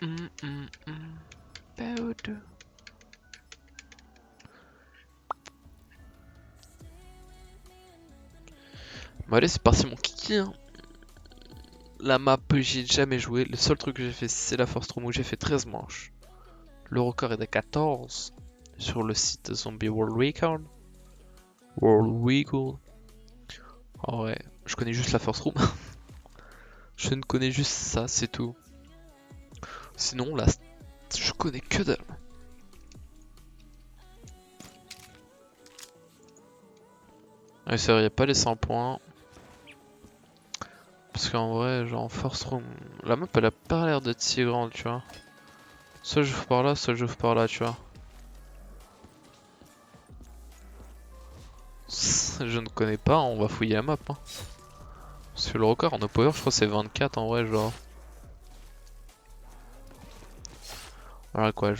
Bon allez c'est parti mon kiki hein. La map j'ai jamais joué, le seul truc que j'ai fait c'est la Force Room où j'ai fait 13 manches. Le record est de 14 sur le site Zombie World Record. World Record. Oh ouais, je connais juste la Force Room. Je ne connais juste ça, c'est tout. Sinon là, je connais que dalle. Ouais, c'est vrai, y a pas les 100 points. Parce qu'en vrai, genre Force Room, la map elle a pas l'air d'être si grande, tu vois. Soit j'ouvre par là, soit j'ouvre par là, tu vois. Je ne connais pas, on va fouiller la map. Hein. Parce que le record en power, je crois c'est 24 en vrai, genre. Voilà quoi,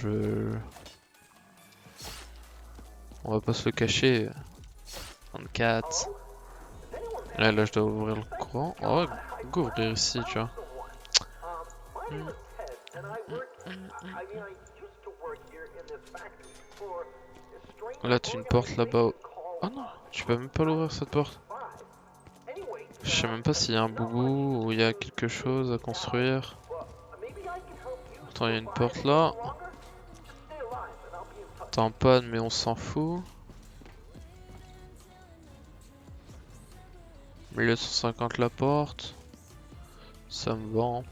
on va pas se le cacher. 24. Là, je dois ouvrir le courant. Oh, go ouvrir ici, tu vois. Là, tu une porte là-bas. Oh non, tu peux même pas l'ouvrir cette porte. Je sais même pas s'il y a un boubou ou il y a quelque chose à construire. Attends, il y a une porte là. T'es en panne, mais on s'en fout. 1250 la porte. Ça me vend.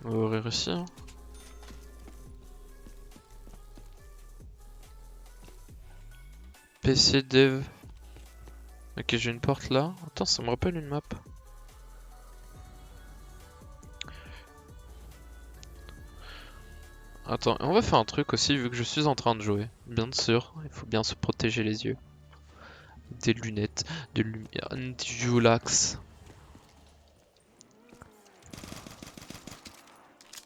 On va ouvrir ici. Hein. PC dev. Ok, j'ai une porte là. Attends, ça me rappelle une map. Attends, on va faire un truc aussi vu que je suis en train de jouer. Bien sûr, il faut bien se protéger les yeux. Des lunettes, de lumière, du lax.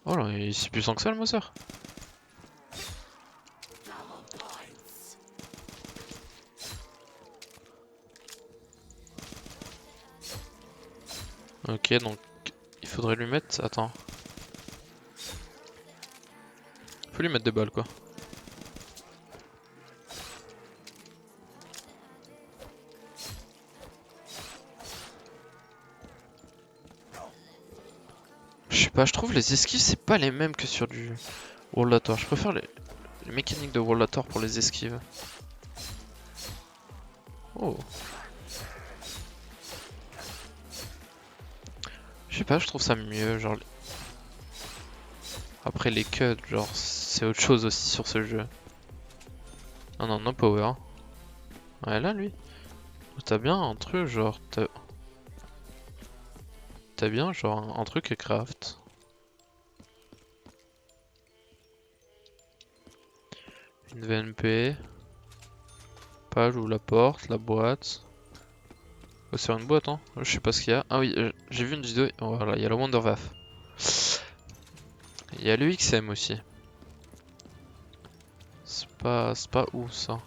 Oh là, il est si puissant que ça le Mother. Ok, donc il faudrait lui mettre. Attends. Faut lui mettre des balles quoi. Je sais pas, je trouve les esquives c'est pas les mêmes que sur du World at War. Je préfère les mécaniques de World at War pour les esquives. Oh. Je sais pas, je trouve ça mieux. Genre. Après les cuts, genre c'est autre chose aussi sur ce jeu. Non, non, no power. Ouais, là lui. T'as bien un truc genre. T'as bien genre un truc à craft. Une VNP. Page ou la porte, la boîte. Oh, c'est une boîte, hein. Je sais pas ce qu'il y a. Ah oui, j'ai vu une vidéo. Voilà, il y a le Wonderwaffe. Il y a le XM aussi. C'est pas où ça.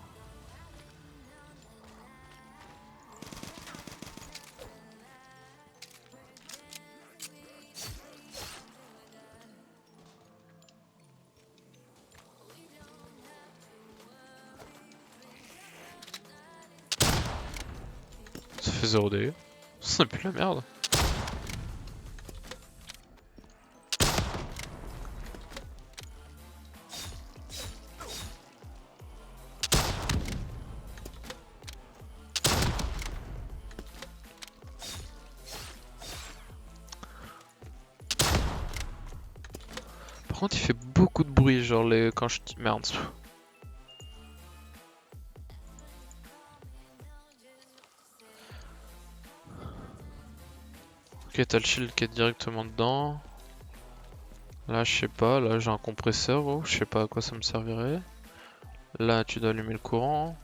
Ça fait 0 dégâts. Ça pue la merde. Par contre, il fait beaucoup de bruit, genre quand je dis merde. Ok, t'as le shield qui est directement dedans. Là, je sais pas, là j'ai un compresseur, oh, je sais pas à quoi ça me servirait. Là, tu dois allumer le courant.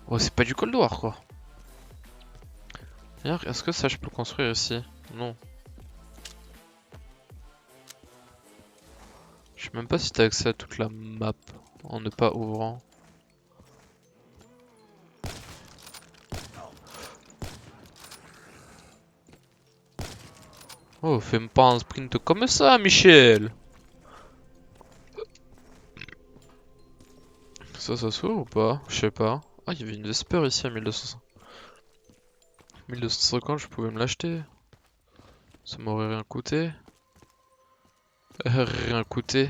Oh, c'est pas du Cold War quoi. D'ailleurs, est-ce que ça je peux construire ici? Non. Je sais même pas si t'as accès à toute la map en ne pas ouvrant. Oh, fais-moi pas un sprint comme ça, Michel! Ça s'ouvre ou pas? Je sais pas. Ah, il y avait une Vesper ici à 1250. 1250, je pouvais me l'acheter. Ça m'aurait rien coûté. Rien coûté.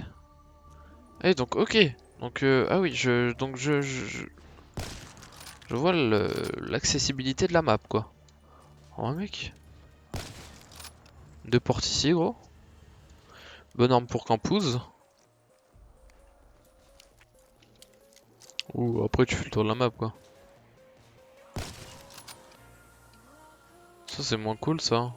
Eh, donc, ok. Donc, ah oui, je vois l'accessibilité de la map, quoi. Oh, mec. Deux portes ici, gros. Bonne arme pour Campouze. Ou après, tu fais le tour de la map, quoi. Ça, c'est moins cool, ça.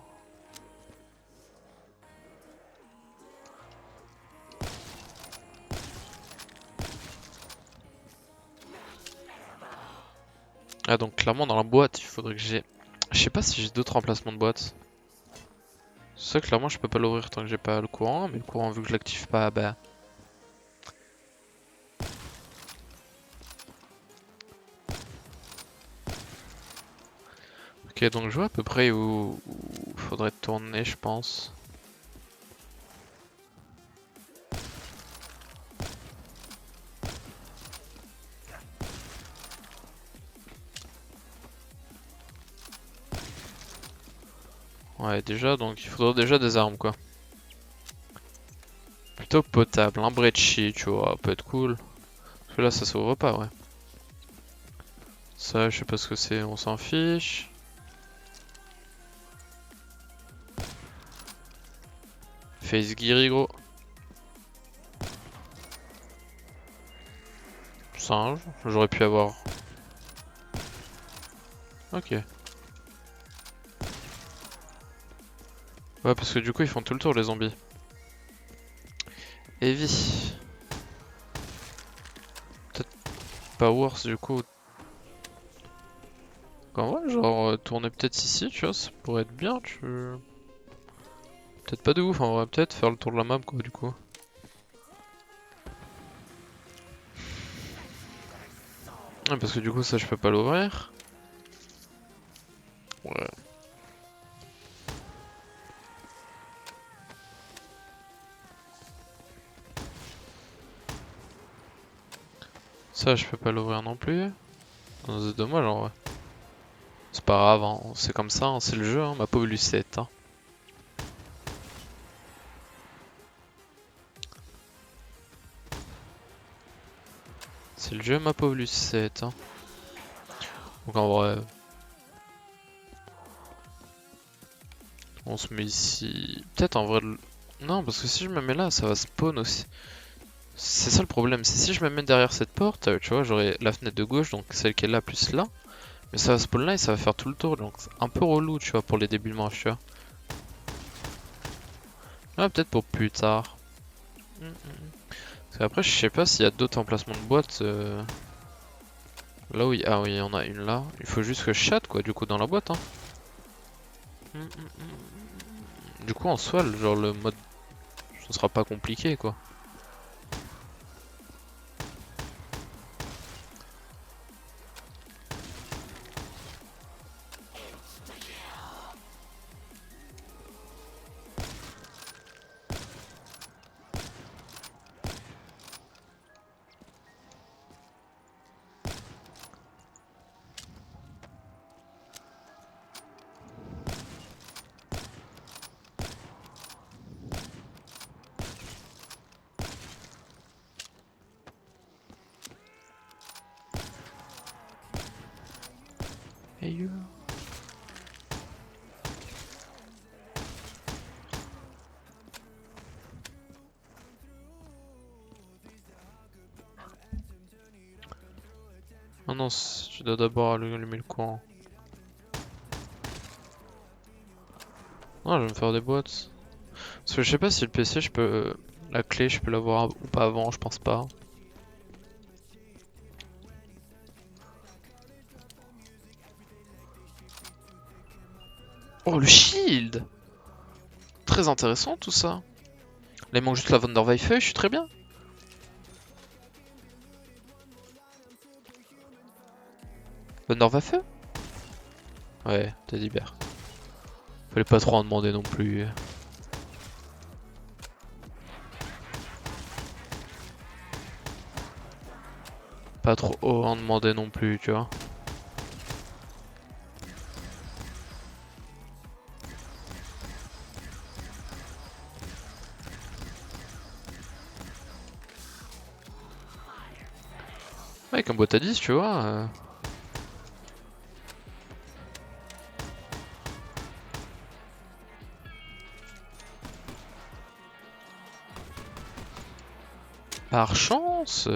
Ah, donc, clairement, dans la boîte, il faudrait que j'ai. Je sais pas si j'ai d'autres emplacements de boîte. Ça, clairement, je peux pas l'ouvrir tant que j'ai pas le courant. Mais le courant, vu que je l'active pas, bah. Ok, donc je vois à peu près où faudrait tourner, je pense. Ouais, déjà, donc il faudrait déjà des armes, quoi. Plutôt potable, un brecci, tu vois, peut être cool. Parce que là, ça s'ouvre pas, ouais. Ça, je sais pas ce que c'est, on s'en fiche. Face Geary, gros. Singe, j'aurais pu avoir. Ok. Ouais, parce que du coup, ils font tout le tour, les zombies. Heavy. Peut-être pas worse, du coup. En vrai, genre, tourner peut-être ici, tu vois, ça pourrait être bien, tu. Peut-être pas de ouf, en vrai, peut-être faire le tour de la map, quoi, du coup. Ouais, parce que du coup, ça, je peux pas l'ouvrir. Ouais. Ça, je peux pas l'ouvrir non plus. C'est dommage, en vrai. C'est pas grave, hein. C'est comme ça, hein. C'est le jeu, hein. Ma pauvre Lucette. Hein. C'est le jeu, ma pauvre Lucette. Hein. Donc en vrai, on se met ici. Peut-être en vrai. Non, parce que si je me mets là, ça va spawn aussi. C'est ça le problème. C'est si je me mets derrière cette porte, tu vois, j'aurai la fenêtre de gauche, donc celle qui est là plus là. Mais ça va spawn là et ça va faire tout le tour, donc c'est un peu relou, tu vois, pour les débuts de manche, tu vois. Ah, peut-être pour plus tard. Parce qu'après, je sais pas s'il y a d'autres emplacements de boîte. Là où ah oui, il y en a une là. Il faut juste que je chatte quoi, du coup, dans la boîte. Hein. Du coup, en soi, genre le mode, ce sera pas compliqué quoi. Hey you. Ah non, tu dois d'abord allumer le courant. Non, je vais me faire des boîtes. Parce que je sais pas si le PC, je peux... La clé, je peux l'avoir ou pas avant, je pense pas. Oh, le shield! Très intéressant tout ça. Là, il manque juste la Wunderwaffe, je suis très bien. Wunderwaffe? Ouais, t'as dit bien. Fallait pas trop en demander non plus. Pas trop en demander non plus, tu vois. Ouais, comme boîte à 10, tu vois. Par chance.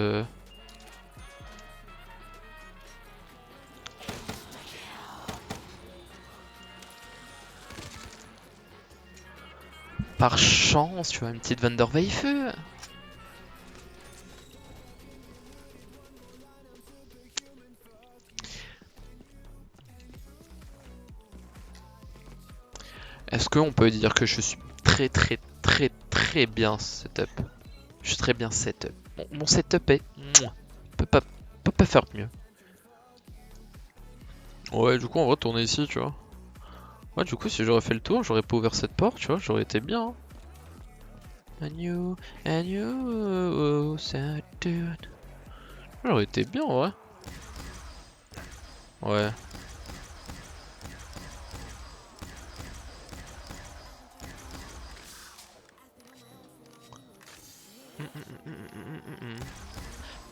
Par chance, tu vois, une petite Wunderwaffe. Est-ce qu'on peut dire que je suis très bien setup? Je suis très bien setup. Mon setup est... Mouah. Peut pas faire mieux. Ouais, du coup, on va retourner ici, tu vois. Ouais, du coup, si j'aurais fait le tour, j'aurais pas ouvert cette porte, tu vois, j'aurais été bien. And you, sad dude. J'aurais été bien, ouais. Ouais.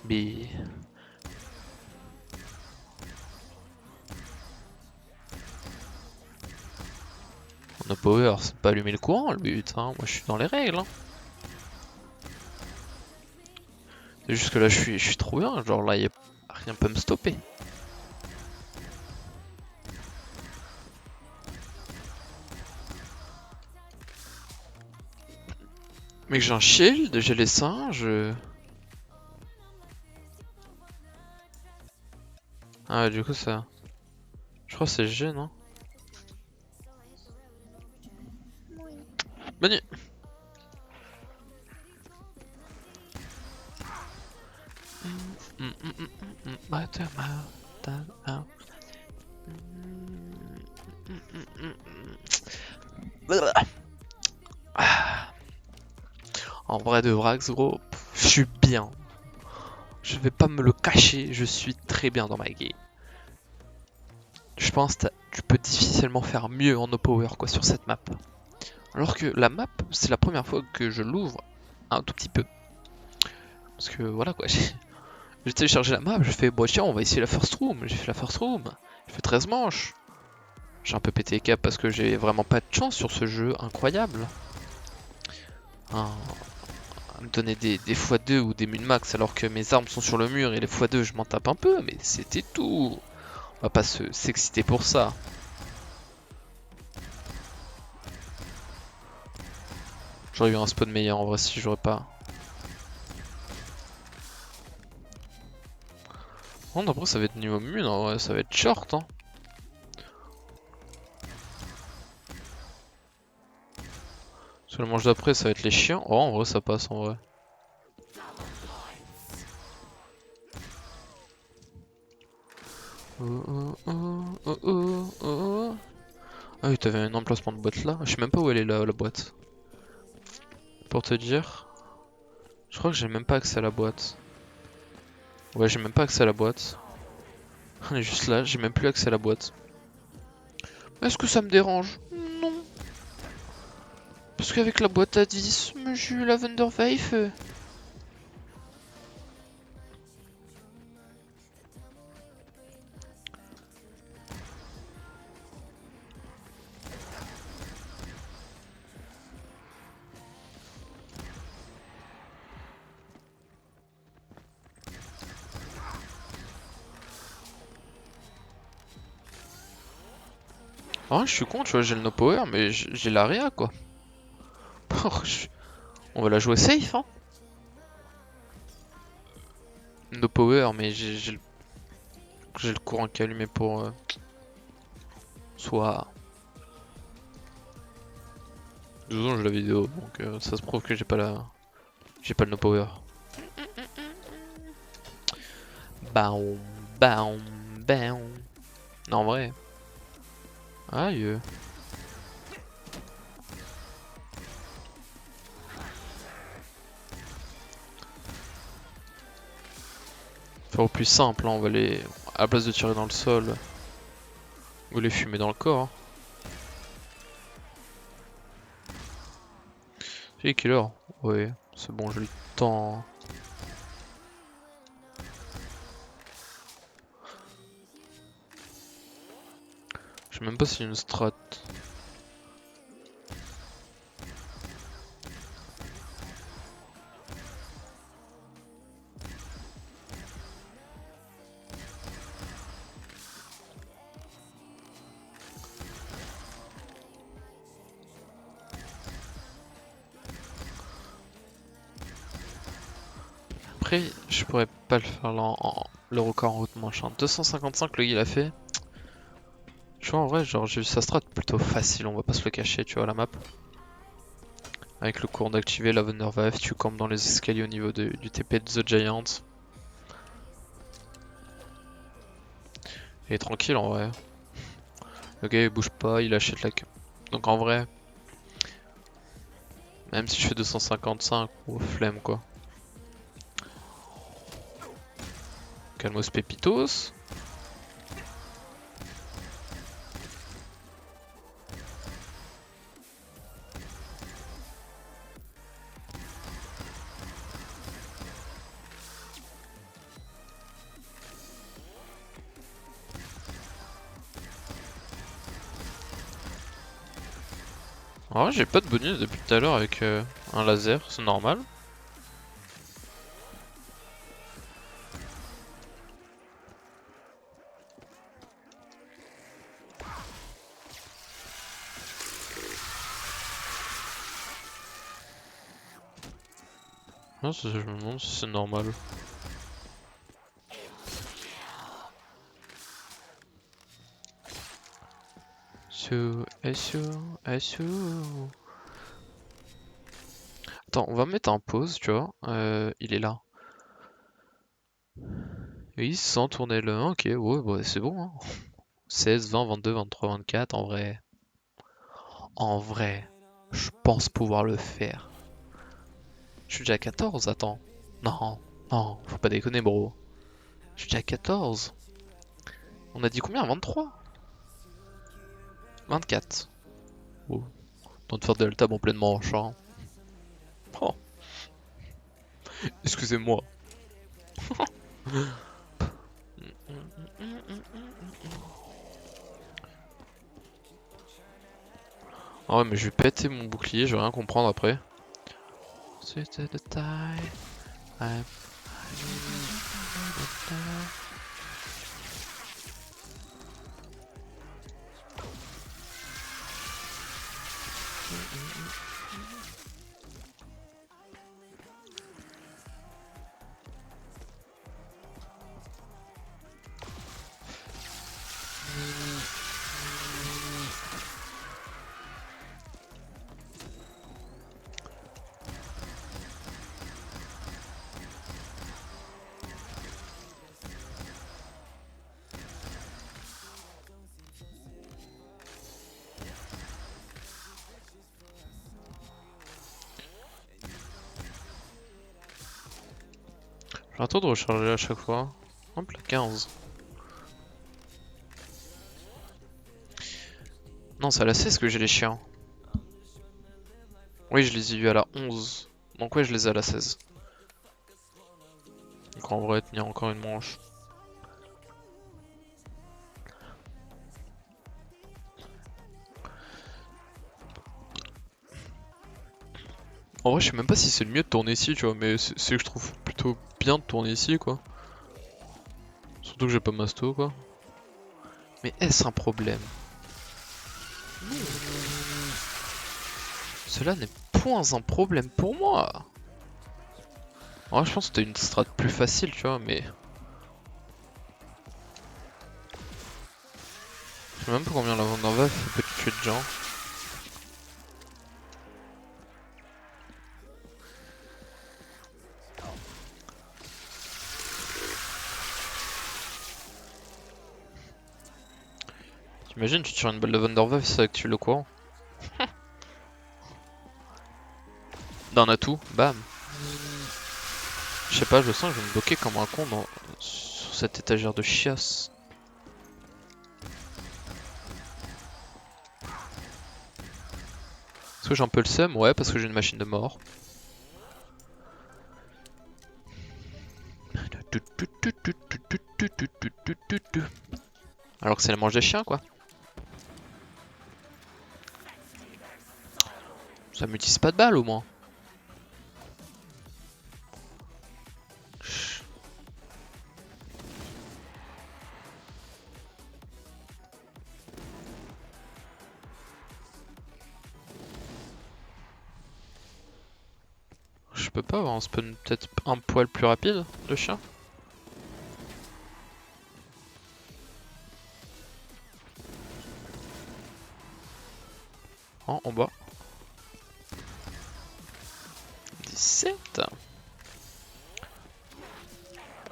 B. On a power, c'est pas allumer le courant le but, hein. Moi je suis dans les règles, hein. C'est juste que là je suis trop bien, genre là rien peut me stopper. Mais j'ai un shield, j'ai les singes. Ah du coup ça... Je crois que c'est G, non? Bonne nuit. En vrai de Vrax, gros, je suis bien. Je vais pas me le cacher, je suis très bien dans ma game. Je pense que tu peux difficilement faire mieux en no power quoi sur cette map. Alors que la map, c'est la première fois que je l'ouvre un tout petit peu. Parce que voilà quoi, j'ai téléchargé la map, je fais bon tiens on va essayer la first room, j'ai fait la first room, j'ai fait 13 manches. J'ai un peu pété les câbles parce que j'ai vraiment pas de chance sur ce jeu incroyable. Hein, à me donner des x2 ou des min-max alors que mes armes sont sur le mur et les x2 je m'en tape un peu, mais c'était tout. On va pas s'exciter pour ça. J'aurais eu un spawn meilleur en vrai si j'aurais pas. Bon, après ça va être niveau mun, en vrai ça va être short hein. Sur le manche d'après ça va être les chiens. Oh en vrai ça passe en vrai. Oh. Ah oui t'avais un emplacement de boîte là. Je sais même pas où elle est la boîte. Pour te dire. Je crois que j'ai même pas accès à la boîte. Ouais j'ai même pas accès à la boîte. Elle est juste là, j'ai même plus accès à la boîte. Est-ce que ça me dérange? Non. Parce qu'avec la boîte à 10, j'ai eu la Wunderwaffe. Ah, je suis con, tu vois, j'ai le no power, mais j'ai l'area quoi. On va la jouer safe, hein. No power, mais j'ai le courant qui est allumé pour soit. De toute façon, j'ai la vidéo, donc ça se prouve que j'ai pas le no power. Baum, baum, baum. Non, en vrai. Aïe. Faire au plus simple, hein, on va les. À la place de tirer dans le sol, on va les fumer dans le corps. J'ai quelle heure? Ouais, c'est bon, j'ai le temps. Je sais même pas s'il y a une strat. Après, je pourrais pas le faire là le record en route machin. 255 le gars il a fait. Tu vois en vrai genre j'ai vu sa strat plutôt facile, on va pas se le cacher tu vois la map. Avec le courant d'activer la Wunderwaffe, tu campes dans les escaliers au niveau du TP de The Giant. Il est tranquille en vrai. Le gars il bouge pas, il achète la queue. Donc en vrai, même si je fais 255, ou flemme quoi. Calmos Pépitos. En vrai j'ai pas de bonus depuis tout à l'heure avec un laser, c'est normal. Non, je me demande si c'est normal. Attends, on va mettre un pause, tu vois. Il est là. Oui, sans tourner le 1, ok, ouais, bah, c'est bon. Hein. 16, 20, 22, 23, 24, en vrai. En vrai, je pense pouvoir le faire. Je suis déjà à 14, attends. Non, non, faut pas déconner, bro. Je suis déjà à 14. On a dit combien? 23? 24. Oh, temps de faire Delta en pleine manche, hein. Oh, excusez-moi. Ah ouais, mais je vais péter mon bouclier, je vais rien comprendre après. C'était the time. J'ai un tour de recharger à chaque fois. Hop là, 15. Non, c'est à la 16 que j'ai les chiens. Oui, je les ai vus à la 11. Donc ouais, je les ai à la 16. Donc en vrai, tenir encore une manche. En vrai, je sais même pas si c'est le mieux de tourner ici, tu vois, mais c'est que je trouve plutôt bien de tourner ici, quoi. Surtout que j'ai pas masto, quoi. Mais est-ce un problème? Cela n'est point un problème pour moi. Ouais, je pense que t'as une strat plus facile, tu vois, mais... Je sais même pas combien la Vanderwolf peut tuer de gens. T'imagines, tu tires une balle de Vanderwolf, c'est vrai que tu le courant. D'un atout, bam. Je sais pas, je sens que je vais me bloquer comme un con sur cette étagère de chiasse. Est-ce que j'ai un peu le seum? Ouais, parce que j'ai une machine de mort. Alors que c'est la manche des chiens, quoi. Ça m'utilise pas de balles au moins. Je peux pas avoir un spawn peut-être un poil plus rapide de chien? Oh, en bas. 17.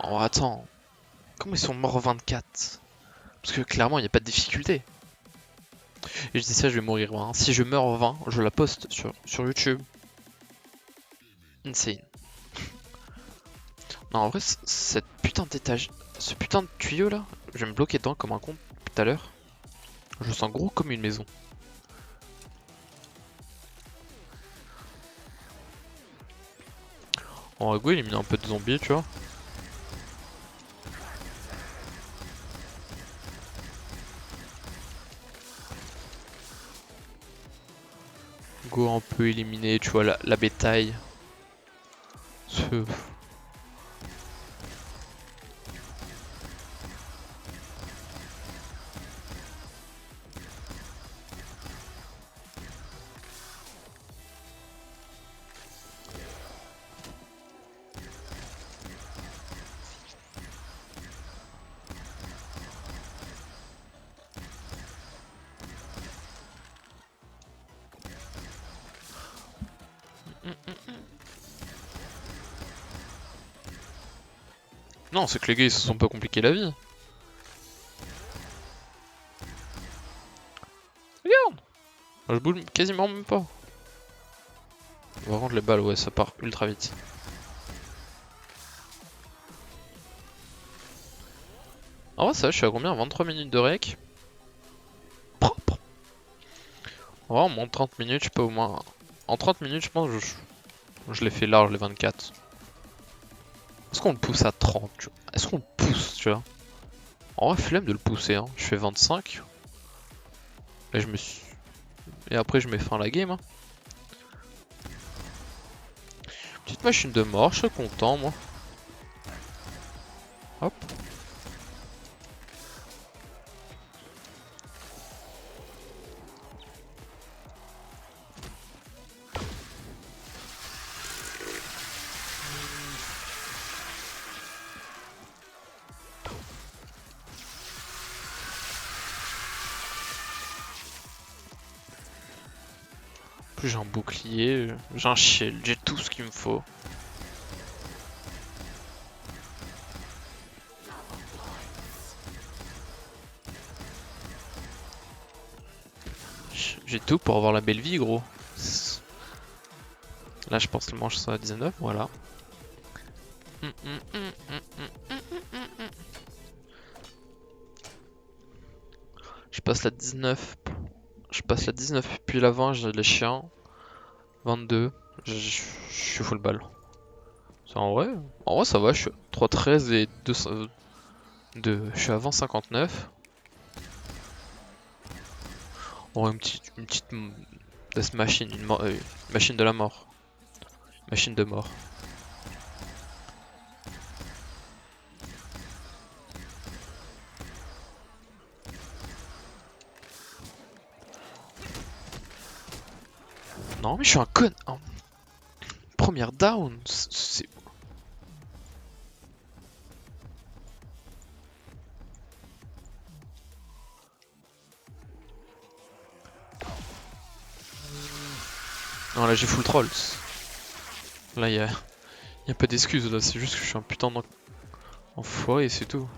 Oh attends. Comment ils sont morts 24? Parce que clairement il n'y a pas de difficulté. Et je dis ça, je vais mourir 20. Si je meurs 20, je la poste sur YouTube. Insane. Non, en vrai, cette putain d'étage, ce putain de tuyau là, je vais me bloquer dedans comme un con tout à l'heure. Je le sens gros comme une maison. On va go éliminer un peu de zombies, tu vois. Go un peu éliminer, tu vois, la bétail. Ce... Non, c'est que les gars ils se sont pas compliqués la vie. Regarde, je bouge quasiment même pas. Par contre les balles, ouais, ça part ultra vite. En vrai, ça, je suis à combien? 23 minutes de rec. Propre. En vrai, en moins de 30 minutes, je peux au moins... En 30 minutes, je pense que je l'ai fait large, les 24. Est-ce qu'on le pousse à 30, tu vois? Est-ce qu'on le pousse, tu vois? En vrai, flemme de le pousser, hein. Je fais 25. Et je me suis... Et après, je mets fin à la game, hein. Petite machine de mort, je suis content, moi. Hop. En plus, j'ai un bouclier, j'ai un shield, j'ai tout ce qu'il me faut. J'ai tout pour avoir la belle vie, gros. Là, je pense que le manche sera à 19, voilà. Je passe la 19. Je passe la 19 puis la 20, j'ai les chiens. 22. Je suis full balle. C'est en vrai ça va, je suis à 3,13 et 2, je suis à 20,59. Oh, une petite death machine, une machine de la mort. Machine de mort. Non, mais je suis un con. Oh. Première down. C'est. Non, là j'ai full trolls. Là y a pas d'excuses là, c'est juste que je suis un putain d'enfoiré et c'est tout.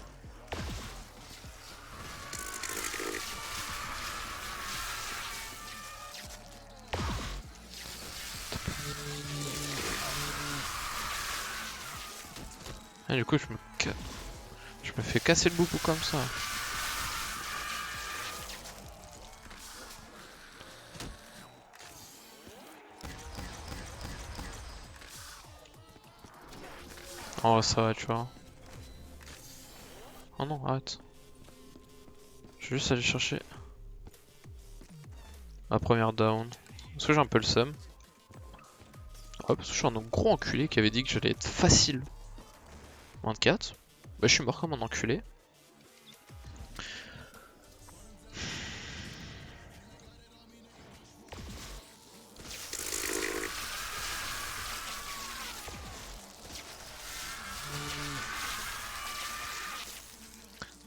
Et du coup je me fais casser le boubou comme ça. Oh ça va tu vois. Oh non arrête. Je vais juste aller chercher ma première down. Parce que j'ai un peu le seum. Hop, parce que je suis un gros enculé qui avait dit que j'allais être facile. 24. Bah je suis mort comme un enculé.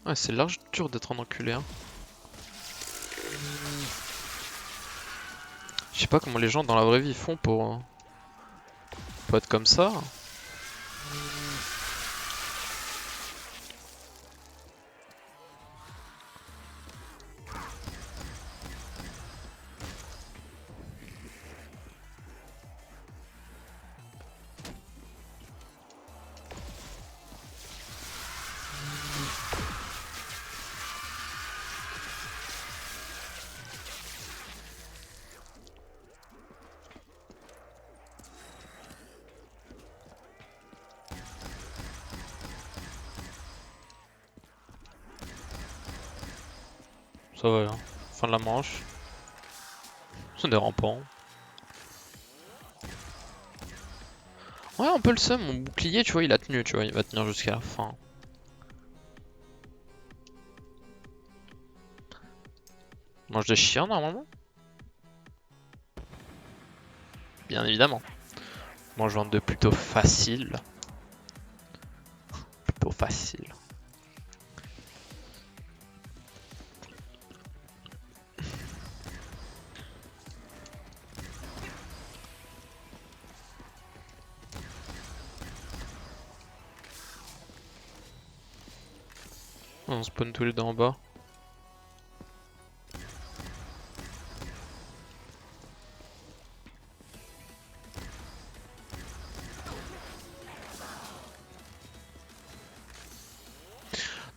Ouais c'est large dur d'être un enculé hein. Je sais pas comment les gens dans la vraie vie font pour être comme ça. Ça va, hein. Fin de la manche. C'est des rampants. Ouais, un peu le seum, mon bouclier, tu vois, il a tenu, tu vois, il va tenir jusqu'à la fin. Mange des chiens normalement. Bien évidemment. Mange 22 plutôt facile. Plutôt facile. On spawn tous les deux en bas.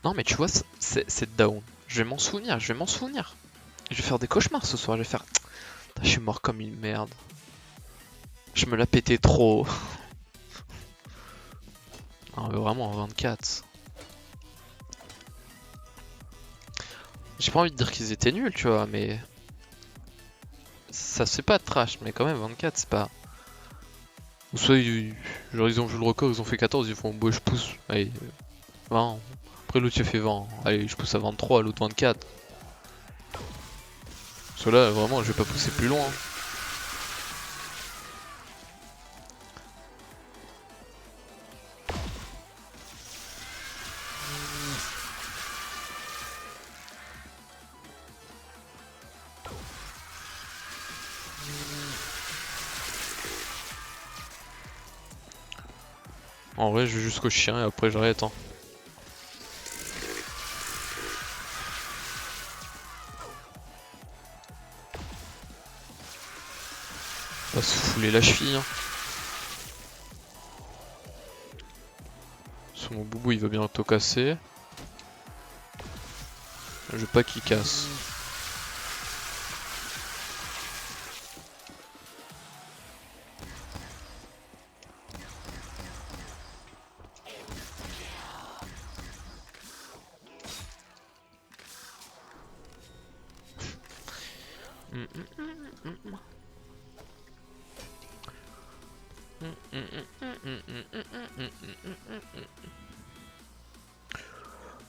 Non mais tu vois, c'est down. Je vais m'en souvenir, je vais m'en souvenir. Je vais faire des cauchemars ce soir, je vais faire... Je suis mort comme une merde. Je me la pété trop. Non mais vraiment en 24. J'ai pas envie de dire qu'ils étaient nuls, tu vois, mais... Ça se fait pas trash, mais quand même 24 c'est pas... Ou soit genre ils ont joué le record, ils ont fait 14, ils font bon je pousse, allez 20. Après l'autre il a fait 20, allez je pousse à 23, l'autre 24. Parce que là vraiment je vais pas pousser plus loin. En vrai je vais jusqu'au chien et après j'arrête hein. On va se fouler la cheville hein. Parce que mon boubou il va bientôt casser. Je veux pas qu'il casse.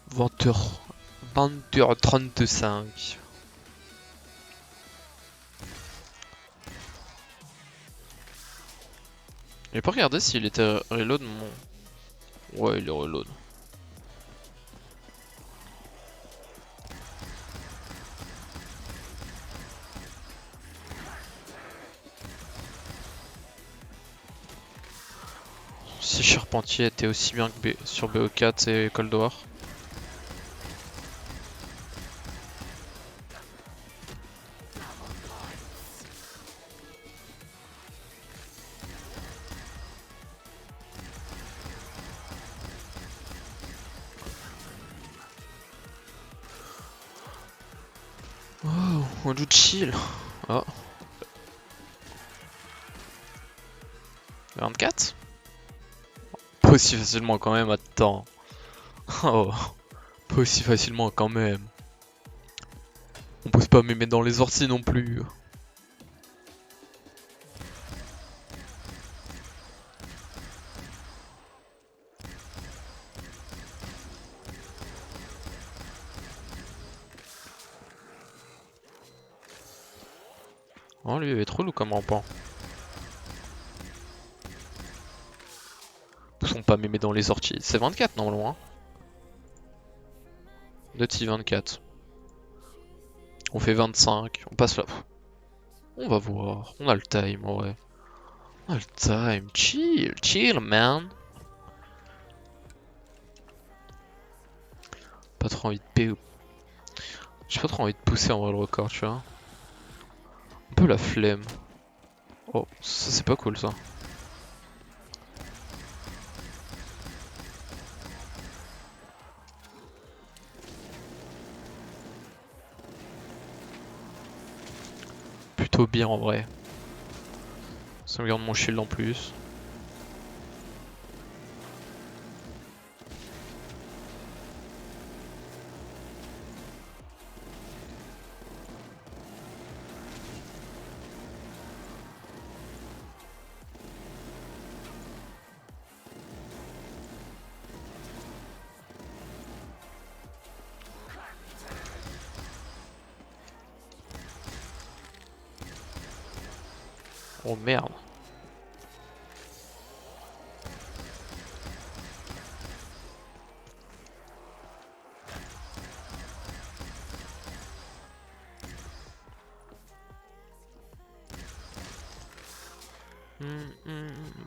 Venteur 20h35. J'ai pas regardé s'il était reload mon... Ouais, il est reload. Si Charpentier était aussi bien que sur BO4 et Cold War. Oh, on joue chill. Oh. 24? Pas aussi facilement quand même, attends. Oh, pas aussi facilement quand même. On peut pas me mettre dans les orties non plus. Oh, lui il avait trop loup comme rampant. Ils sont pas mémés dans les orties. C'est 24 normalement. Hein. Nutty 24. On fait 25. On passe là. On va voir. On a le time, ouais. On a le time. Chill, chill, man. Pas trop envie de PO. J'ai pas trop envie de pousser en vrai le record, tu vois. Un peu la flemme. Oh, ça c'est pas cool ça. Plutôt bien en vrai. Ça me garde mon shield en plus. Oh merde.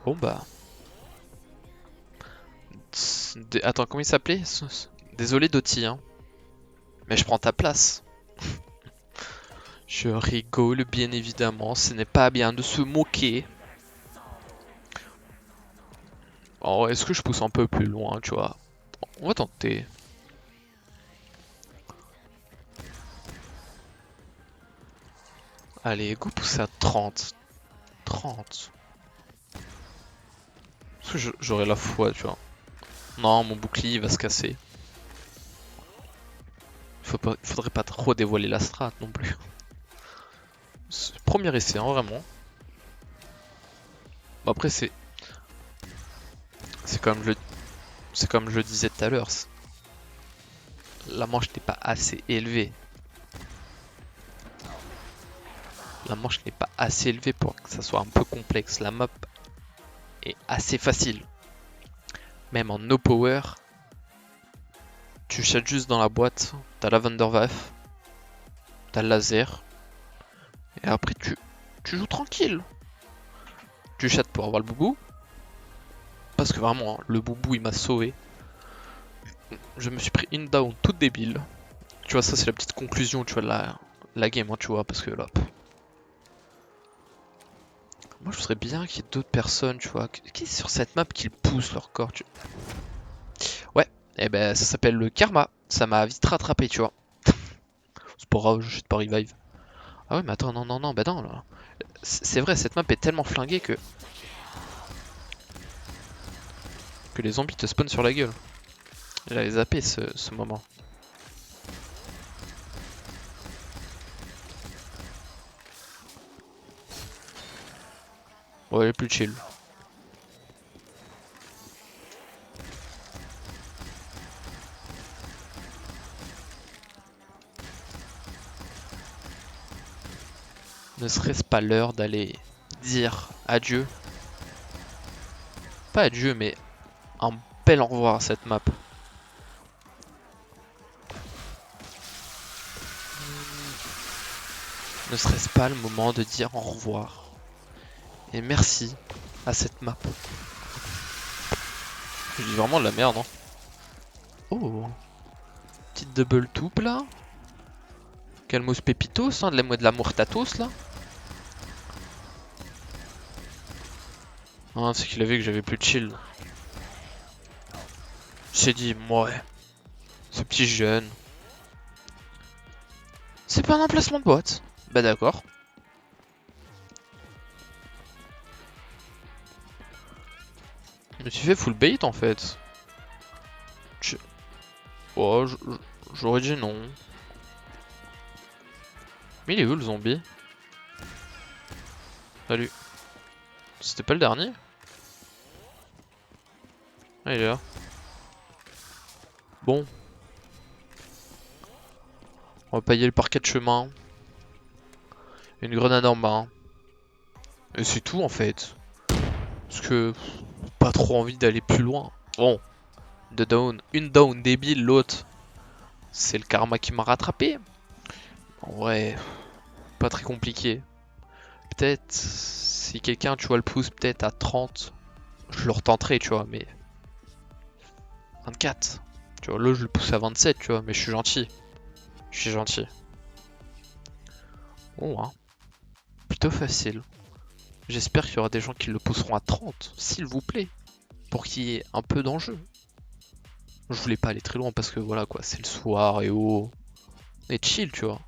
Bon bah. Attends, comment il s'appelait? Désolé Doty, hein. Mais je prends ta place. Je rigole bien évidemment, ce n'est pas bien de se moquer. Oh, est-ce que je pousse un peu plus loin, tu vois? On va tenter. Allez, go pousser à 30. 30. Est-ce que j'aurai la foi, tu vois? Non, mon bouclier il va se casser. Faudrait pas trop dévoiler la strat non plus. Premier essai, hein, vraiment. Bon, après, c'est comme je le disais tout à l'heure. La manche n'est pas assez élevée. La manche n'est pas assez élevée pour que ça soit un peu complexe. La map est assez facile. Même en no power, tu chattes juste dans la boîte, t'as la Vanderwaf, t'as le laser, et après tu joues tranquille. Tu chattes pour avoir le boubou, parce que vraiment, le boubou il m'a sauvé. Je me suis pris une down toute débile. Tu vois, ça c'est la petite conclusion, tu vois, de la game, hein, tu vois, parce que là... Moi je voudrais bien qu'il y ait d'autres personnes, tu vois, qui est sur cette map qui poussent leur corps, tu... Ouais, et ben ça s'appelle le karma, ça m'a vite rattrapé, tu vois. C'est pas grave, je pas revive. Ah ouais mais attends, non, non, non, bah non, là. C'est vrai, cette map est tellement flinguée que les zombies te spawnent sur la gueule. J'avais zappé ce moment. Ouais, elle est plus chill. Ne serait-ce pas l'heure d'aller dire adieu Pas adieu, mais un bel au revoir à cette map. Ne serait-ce pas le moment de dire au revoir et merci à cette map. Je dis vraiment de la merde, hein. Oh, petite double toupe là. Calmos Pépitos, hein, de la Murtatos là. Ah, c'est qu'il a vu que j'avais plus de shield. J'ai dit, ouais, ce petit jeune. C'est pas un emplacement de boîte. Bah d'accord. Je me suis fait full bait en fait. Oh, j'aurais dit non. Mais il est où le zombie? Salut. C'était pas le dernier? Ah, il est là. Bon. On va payer le parquet de chemin. Une grenade en main. Et c'est tout en fait. Parce que pas trop envie d'aller plus loin. Bon. Deux down. Une down débile, l'autre. C'est le karma qui m'a rattrapé. En vrai, pas très compliqué. Peut-être si quelqu'un, tu vois, le pousse peut-être à 30, je le retenterai, tu vois, mais 24. Tu vois, là je le pousse à 27, tu vois, mais je suis gentil. Je suis gentil. Bon, hein. Plutôt facile. J'espère qu'il y aura des gens qui le pousseront à 30, s'il vous plaît, pour qu'il y ait un peu d'enjeu. Je voulais pas aller très loin parce que voilà quoi, c'est le soir et oh, on est chill, tu vois.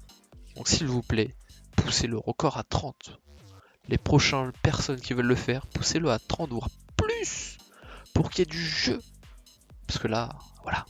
Donc s'il vous plaît, poussez le record à 30. Les prochaines personnes qui veulent le faire, poussez-le à 30 voire plus pour qu'il y ait du jeu. Parce que là, voilà,